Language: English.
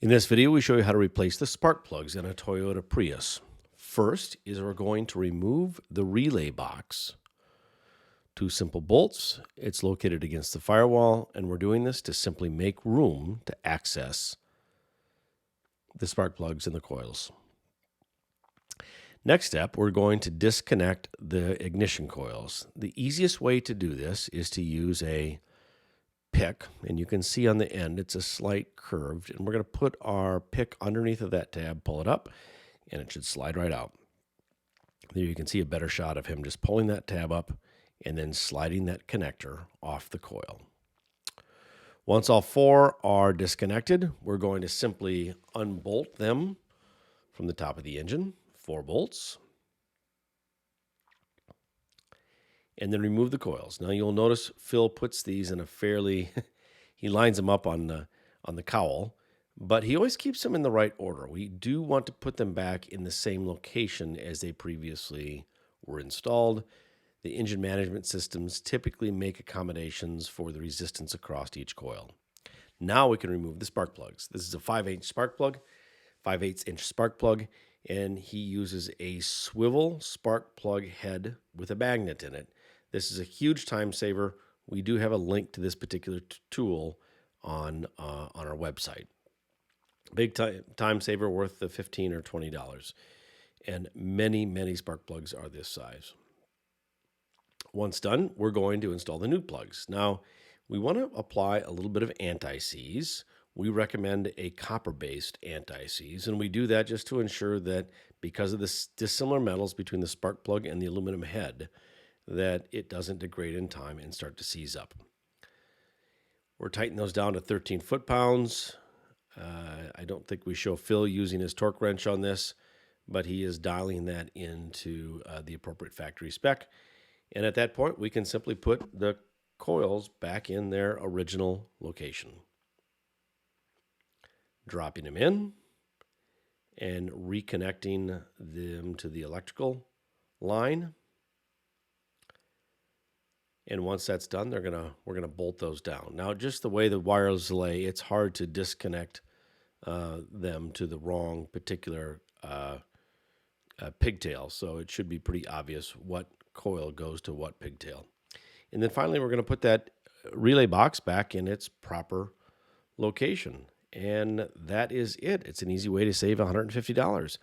In this video, we show you how to replace the spark plugs in a Toyota Prius. First is we're going to remove the relay box. Two simple bolts. It's located against the firewall, and we're doing this to simply make room to access the spark plugs and the coils. Next step, we're going to disconnect the ignition coils. The easiest way to do this is to use a pick, and you can see on the end it's a slight curved, and we're going to put our pick underneath of that tab, pull it up, and it should slide right out. There you can see a better shot of him just pulling that tab up and then sliding that connector off the coil. Once all four are disconnected, we're going to simply unbolt them from the top of the engine, 4 bolts, and then remove the coils. Now you'll notice Phil puts these in a fairly, he lines them up on the cowl, but he always keeps them in the right order. We do want to put them back in the same location as they previously were installed. The engine management systems typically make accommodations for the resistance across each coil. Now we can remove the spark plugs. This is a 5/8 spark plug, 5/8 inch spark plug, and he uses a swivel spark plug head with a magnet in it. This is a huge time saver. We do have a link to this particular tool on our website. Big time saver, worth the $15 or $20. And many spark plugs are this size. Once done, we're going to install the new plugs. Now, we want to apply a little bit of anti-seize. We recommend a copper-based anti-seize, and we do that just to ensure that because of the dissimilar metals between the spark plug and the aluminum head, that it doesn't degrade in time and start to seize up. We're tightening those down to 13 foot-pounds. I don't think we show Phil using his torque wrench on this, but he is dialing that into the appropriate factory spec. And at that point, we can simply put the coils back in their original location. Dropping them in and reconnecting them to the electrical line. And once that's done, we're gonna bolt those down. Now, just the way the wires lay, it's hard to disconnect them to the wrong particular pigtail. So it should be pretty obvious what coil goes to what pigtail. And then finally, we're going to put that relay box back in its proper location. And that is it. It's an easy way to save $150.